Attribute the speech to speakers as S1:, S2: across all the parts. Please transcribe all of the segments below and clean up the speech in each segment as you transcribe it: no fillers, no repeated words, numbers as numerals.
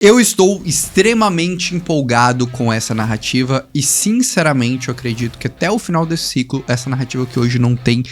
S1: Eu estou extremamente empolgado com essa narrativa e, sinceramente, eu acredito que até o final desse ciclo, essa narrativa que hoje não tem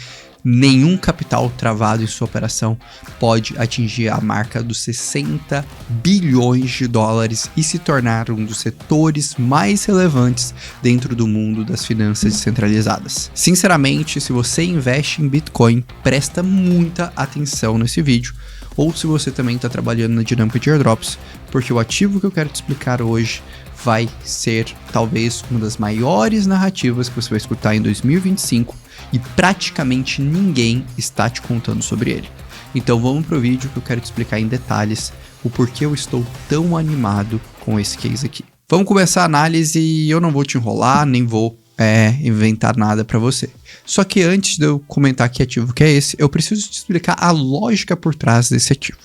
S1: nenhum capital travado em sua operação pode atingir a marca dos 60 bilhões de dólares e se tornar um dos setores mais relevantes dentro do mundo das finanças descentralizadas. Sinceramente, se você investe em Bitcoin, presta muita atenção nesse vídeo. Ou se você também está trabalhando na dinâmica de airdrops, porque o ativo que eu quero te explicar hoje vai ser talvez uma das maiores narrativas que você vai escutar em 2025 e praticamente ninguém está te contando sobre ele. Então vamos pro vídeo que eu quero te explicar em detalhes o porquê eu estou tão animado com esse case aqui. Vamos começar a análise e eu não vou te enrolar, nem vou inventar nada para você. Só que antes de eu comentar que ativo que é esse, eu preciso te explicar a lógica por trás desse ativo.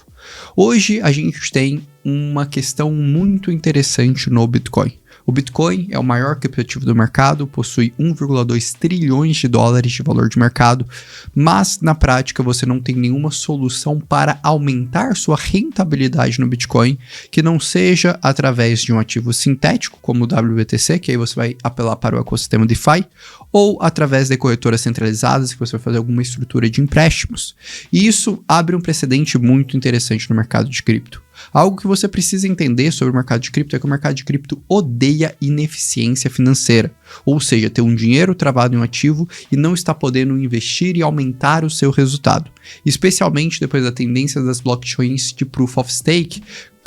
S1: Hoje a gente tem uma questão muito interessante no Bitcoin. O Bitcoin é o maior criptoativo do mercado, possui 1,2 trilhões de dólares de valor de mercado, mas na prática você não tem nenhuma solução para aumentar sua rentabilidade no Bitcoin que não seja através de um ativo sintético, como o WBTC, que aí você vai apelar para o ecossistema DeFi, ou através de corretoras centralizadas, que você vai fazer alguma estrutura de empréstimos. E isso abre um precedente muito interessante no mercado de cripto. Algo que você precisa entender sobre o mercado de cripto é que o mercado de cripto odeia ineficiência financeira, ou seja, ter um dinheiro travado em um ativo e não está podendo investir e aumentar o seu resultado, especialmente depois da tendência das blockchains de Proof of Stake,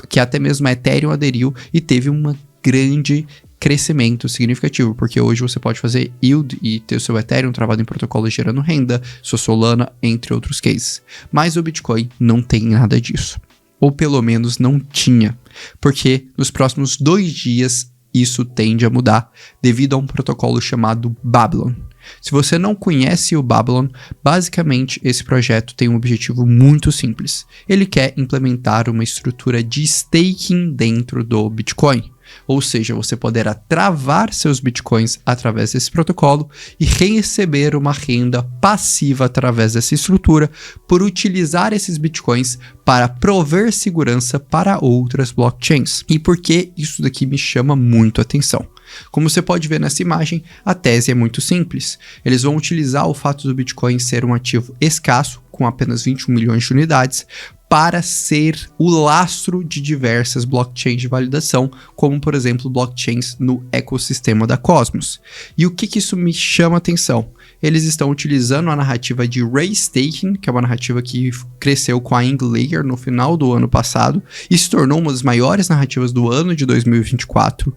S1: que até mesmo a Ethereum aderiu e teve um grande crescimento significativo, porque hoje você pode fazer yield e ter o seu Ethereum travado em protocolo gerando renda, sua Solana, entre outros cases. Mas o Bitcoin não tem nada disso. Ou pelo menos não tinha, porque nos próximos 2 dias isso tende a mudar devido a um protocolo chamado Babylon. Se você não conhece o Babylon, basicamente esse projeto tem um objetivo muito simples. Ele quer implementar uma estrutura de staking dentro do Bitcoin. Ou seja, você poderá travar seus bitcoins através desse protocolo e receber uma renda passiva através dessa estrutura por utilizar esses bitcoins para prover segurança para outras blockchains. E por que isso daqui me chama muito a atenção? Como você pode ver nessa imagem, a tese é muito simples. Eles vão utilizar o fato do Bitcoin ser um ativo escasso, com apenas 21 milhões de unidades, para ser o lastro de diversas blockchains de validação, como por exemplo blockchains no ecossistema da Cosmos. E o que isso me chama a atenção? Eles estão utilizando a narrativa de Ray Staking, que é uma narrativa que cresceu com a Inglayer no final do ano passado e se tornou uma das maiores narrativas do ano de 2024,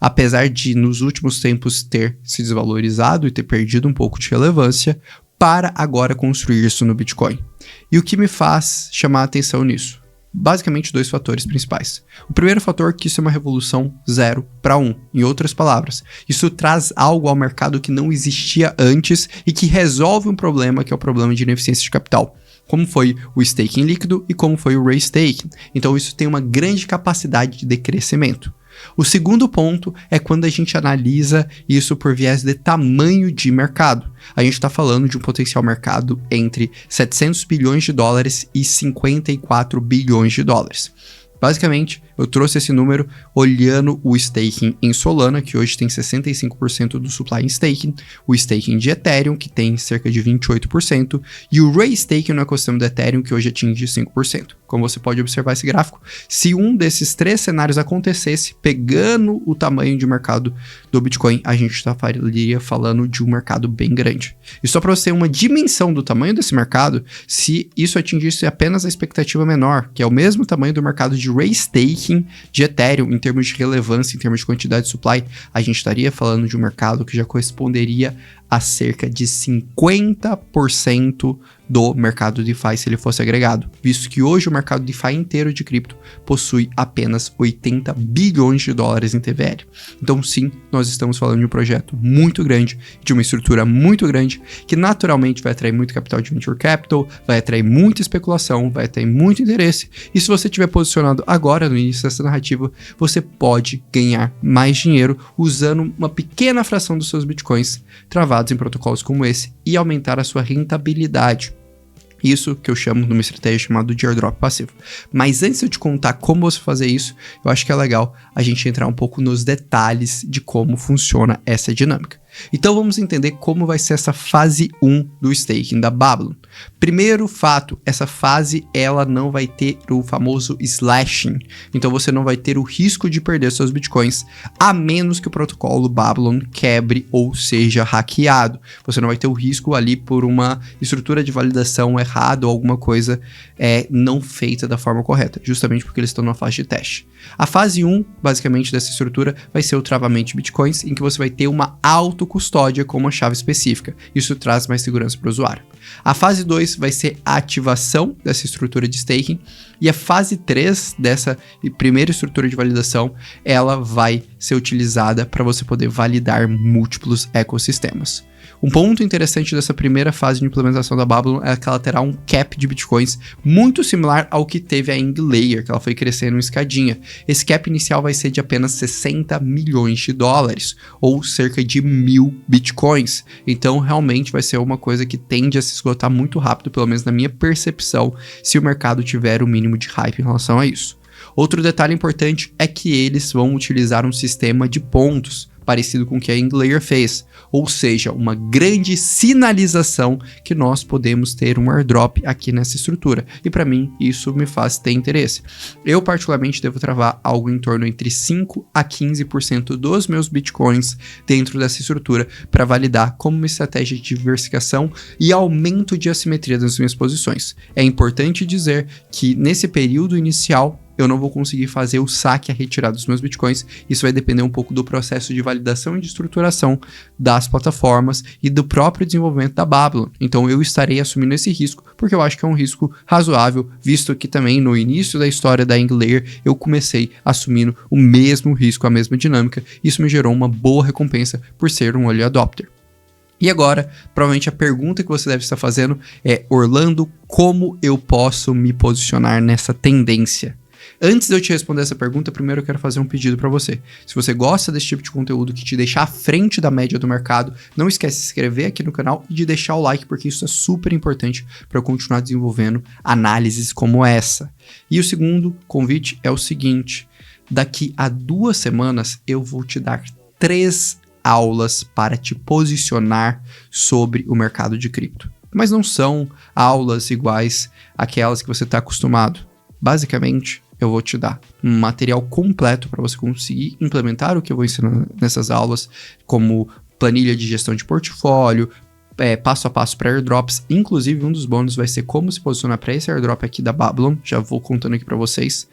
S1: apesar de nos últimos tempos ter se desvalorizado e ter perdido um pouco de relevância, para agora construir isso no Bitcoin. E o que me faz chamar a atenção nisso? Basicamente 2 fatores principais. O primeiro fator é que isso é uma revolução 0 para 1. Em outras palavras, isso traz algo ao mercado que não existia antes e que resolve um problema que é o problema de ineficiência de capital, como foi o staking líquido e como foi o Ray Staking. Então isso tem uma grande capacidade de crescimento. O segundo ponto é quando a gente analisa isso por viés de tamanho de mercado. A gente está falando de um potencial mercado entre 700 bilhões de dólares e 54 bilhões de dólares. Basicamente, eu trouxe esse número olhando o staking em Solana, que hoje tem 65% do supply em staking, o staking de Ethereum, que tem cerca de 28%, e o Ray Staking no ecossistema do Ethereum, que hoje atinge 5%. Como você pode observar esse gráfico, se um desses 3 cenários acontecesse, pegando o tamanho de mercado do Bitcoin, a gente estaria falando de um mercado bem grande. E só para você ter uma dimensão do tamanho desse mercado, se isso atingisse apenas a expectativa menor, que é o mesmo tamanho do mercado de Ray Staking de Ethereum, em termos de relevância, em termos de quantidade de supply, a gente estaria falando de um mercado que já corresponderia a cerca de 50% do mercado DeFi se ele fosse agregado, visto que hoje o mercado DeFi inteiro de cripto possui apenas 80 bilhões de dólares em TVL. Então sim, nós estamos falando de um projeto muito grande, de uma estrutura muito grande, que naturalmente vai atrair muito capital de venture capital, vai atrair muita especulação, vai atrair muito interesse, e se você estiver posicionado agora no início dessa narrativa, você pode ganhar mais dinheiro usando uma pequena fração dos seus bitcoins travados em protocolos como esse e aumentar a sua rentabilidade. Isso que eu chamo numa estratégia chamada de airdrop passivo. Mas antes de eu te contar como você fazer isso, eu acho que é legal a gente entrar um pouco nos detalhes de como funciona essa dinâmica. Então vamos entender como vai ser essa fase 1 do staking da Babylon. Primeiro fato, essa fase ela não vai ter o famoso slashing. Então você não vai ter o risco de perder seus bitcoins, a menos que o protocolo Babylon quebre ou seja hackeado. Você não vai ter o risco ali por uma estrutura de validação errada ou alguma coisa não feita da forma correta, justamente porque eles estão na fase de teste. A fase 1, basicamente, dessa estrutura vai ser o travamento de bitcoins, em que você vai ter uma autocustódia com uma chave específica. Isso traz mais segurança para o usuário. A fase 2 vai ser a ativação dessa estrutura de staking, e a fase 3 dessa primeira estrutura de validação, ela vai ser utilizada para você poder validar múltiplos ecossistemas. Um ponto interessante dessa primeira fase de implementação da Babylon é que ela terá um cap de bitcoins muito similar ao que teve a Englayer, que ela foi crescendo em escadinha. Esse cap inicial vai ser de apenas 60 milhões de dólares, ou cerca de 1.000 bitcoins. Então realmente vai ser uma coisa que tende a se esgotar muito rápido, pelo menos na minha percepção, se o mercado tiver o mínimo de hype em relação a isso. Outro detalhe importante é que eles vão utilizar um sistema de pontos, parecido com o que a Englayer fez, ou seja, uma grande sinalização que nós podemos ter um airdrop aqui nessa estrutura, e para mim isso me faz ter interesse. Eu particularmente devo travar algo em torno entre 5 a 15% dos meus bitcoins dentro dessa estrutura para validar como uma estratégia de diversificação e aumento de assimetria das minhas posições. É importante dizer que nesse período inicial eu não vou conseguir fazer o saque e a retirada dos meus bitcoins. Isso vai depender um pouco do processo de validação e de estruturação das plataformas e do próprio desenvolvimento da Babylon. Então eu estarei assumindo esse risco, porque eu acho que é um risco razoável, visto que também no início da história da Englayer eu comecei assumindo o mesmo risco, a mesma dinâmica. Isso me gerou uma boa recompensa por ser um early adopter. E agora, provavelmente a pergunta que você deve estar fazendo é: Orlando, como eu posso me posicionar nessa tendência? Antes de eu te responder essa pergunta, primeiro eu quero fazer um pedido para você. Se você gosta desse tipo de conteúdo que te deixa à frente da média do mercado, não esquece de se inscrever aqui no canal e de deixar o like, porque isso é super importante para eu continuar desenvolvendo análises como essa. E o segundo convite é o seguinte: daqui a 2 semanas eu vou te dar 3 aulas para te posicionar sobre o mercado de cripto. Mas não são aulas iguais àquelas que você está acostumado. Basicamente, eu vou te dar um material completo para você conseguir implementar o que eu vou ensinar nessas aulas, como planilha de gestão de portfólio, passo a passo para airdrops. Inclusive, um dos bônus vai ser como se posicionar para esse airdrop aqui da Babylon, já vou contando aqui para vocês.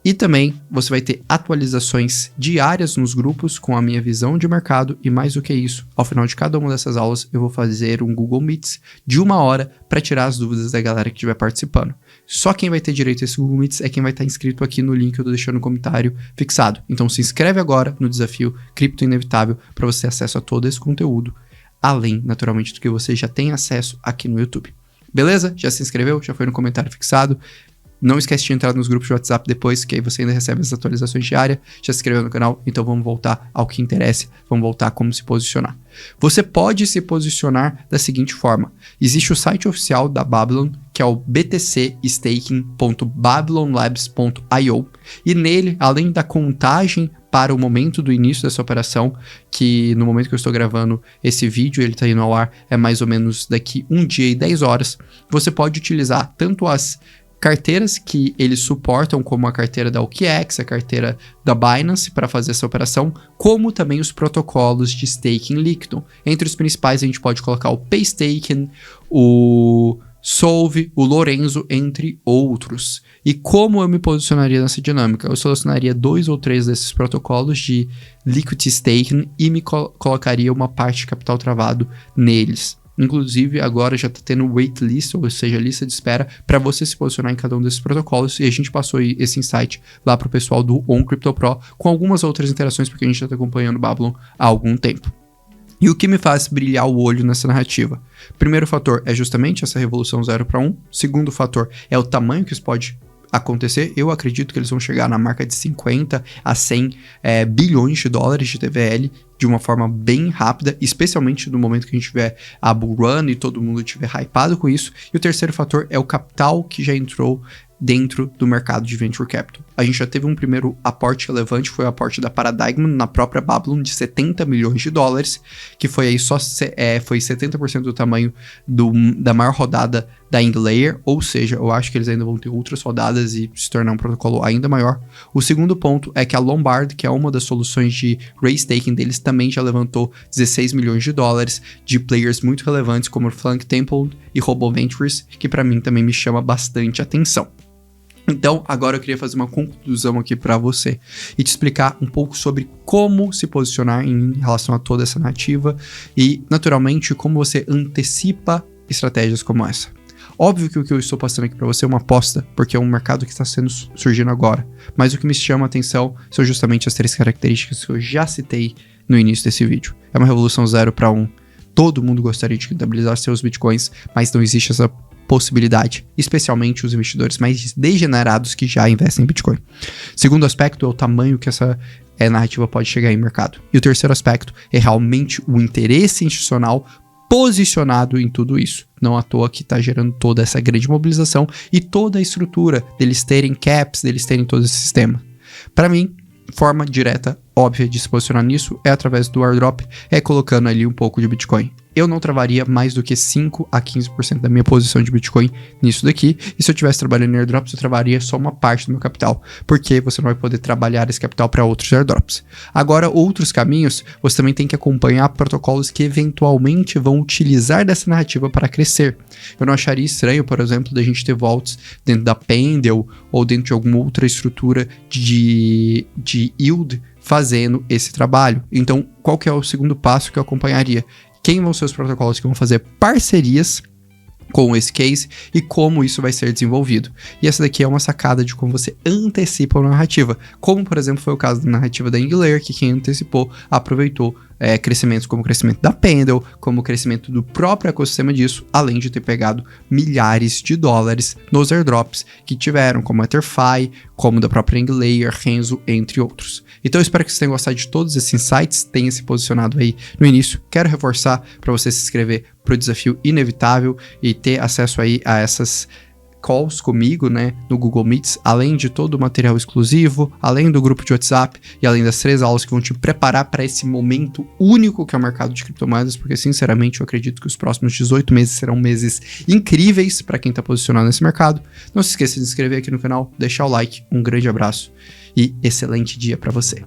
S1: E também você vai ter atualizações diárias nos grupos com a minha visão de mercado, e mais do que isso, ao final de cada uma dessas aulas eu vou fazer um Google Meets de 1 hora para tirar as dúvidas da galera que estiver participando. Só quem vai ter direito a esse Google Meets é quem vai estar inscrito aqui no link que eu tô deixando no comentário fixado. Então se inscreve agora no desafio Cripto Inevitável para você ter acesso a todo esse conteúdo, além, naturalmente, do que você já tem acesso aqui no YouTube. Beleza? Já se inscreveu? Já foi no comentário fixado? Não esquece de entrar nos grupos de WhatsApp depois, que aí você ainda recebe as atualizações diárias. Já se inscreveu no canal? Então vamos voltar ao que interessa. Vamos voltar a como se posicionar. Você pode se posicionar da seguinte forma. Existe o site oficial da Babylon, que é o btcstaking.babylonlabs.io, e nele, além da contagem para o momento do início dessa operação, que no momento que eu estou gravando esse vídeo, ele está indo ao ar, é mais ou menos daqui 1 dia e 10 horas, você pode utilizar tanto as carteiras que eles suportam, como a carteira da OKEx, a carteira da Binance para fazer essa operação, como também os protocolos de staking líquido. Entre os principais a gente pode colocar o Paystaking, o Solve, o Lorenzo, entre outros. E como eu me posicionaria nessa dinâmica? Eu selecionaria 2 ou 3 desses protocolos de liquidity staking e me colocaria uma parte de capital travado neles. Inclusive, agora já está tendo waitlist, ou seja, lista de espera, para você se posicionar em cada um desses protocolos. E a gente passou esse insight lá para o pessoal do OnCryptoPro, com algumas outras interações, porque a gente já está acompanhando o Babylon há algum tempo. E o que me faz brilhar o olho nessa narrativa? Primeiro fator é justamente essa revolução 0 para 1. Segundo fator é o tamanho que isso pode acontecer. Eu acredito que eles vão chegar na marca de 50 a 100 bilhões de dólares de TVL, de uma forma bem rápida, especialmente no momento que a gente tiver a bull run e todo mundo estiver hypado com isso. E o terceiro fator é o capital que já entrou dentro do mercado de Venture Capital. A gente já teve um primeiro aporte relevante, foi o aporte da Paradigm na própria Babylon de 70 milhões de dólares, que foi aí foi 70% do tamanho da maior rodada da Inglayer, ou seja, eu acho que eles ainda vão ter outras rodadas e se tornar um protocolo ainda maior. O segundo ponto é que a Lombard, que é uma das soluções de raise taking deles, também já levantou 16 milhões de dólares de players muito relevantes como Flank Temple e Robo Ventures, que para mim também me chama bastante atenção. Então, agora eu queria fazer uma conclusão aqui para você e te explicar um pouco sobre como se posicionar em relação a toda essa narrativa e, naturalmente, como você antecipa estratégias como essa. Óbvio que o que eu estou passando aqui para você é uma aposta, porque é um mercado que está surgindo agora, mas o que me chama a atenção são justamente as 3 características que eu já citei no início desse vídeo. É uma revolução 0 para 1. Todo mundo gostaria de rentabilizar seus bitcoins, mas não existe essa possibilidade, especialmente os investidores mais degenerados que já investem em Bitcoin. Segundo aspecto é o tamanho que essa narrativa pode chegar em mercado. E o terceiro aspecto é realmente o interesse institucional posicionado em tudo isso. Não à toa que está gerando toda essa grande mobilização e toda a estrutura deles terem caps, deles terem todo esse sistema. Para mim, forma direta, óbvia de se posicionar nisso é através do airdrop, é colocando ali um pouco de Bitcoin. Eu não travaria mais do que 5 a 15% da minha posição de Bitcoin nisso daqui, e se eu estivesse trabalhando em airdrops, eu travaria só uma parte do meu capital, porque você não vai poder trabalhar esse capital para outros airdrops. Agora, outros caminhos, você também tem que acompanhar protocolos que eventualmente vão utilizar dessa narrativa para crescer. Eu não acharia estranho, por exemplo, da gente ter vaults dentro da Pendle ou dentro de alguma outra estrutura de yield fazendo esse trabalho. Então, qual que é o segundo passo que eu acompanharia? Quem vão ser os protocolos que vão fazer parcerias com esse case e como isso vai ser desenvolvido. E essa daqui é uma sacada de como você antecipa a narrativa, como por exemplo foi o caso da narrativa da Inglayer, que quem antecipou aproveitou crescimentos como o crescimento da Pendle, como o crescimento do próprio ecossistema disso, além de ter pegado milhares de dólares nos airdrops que tiveram, como Etherfi, como da própria Inglayer, Renzo, entre outros. Então eu espero que vocês tenham gostado de todos esses insights, tenha se posicionado aí no início. Quero reforçar para você se inscrever para o Desafio Inevitável e ter acesso aí a essas calls comigo, né, no Google Meets, além de todo o material exclusivo, além do grupo de WhatsApp e além das 3 aulas que vão te preparar para esse momento único que é o mercado de criptomoedas, porque sinceramente eu acredito que os próximos 18 meses serão meses incríveis para quem está posicionado nesse mercado. Não se esqueça de se inscrever aqui no canal, deixar o like, um grande abraço e excelente dia para você.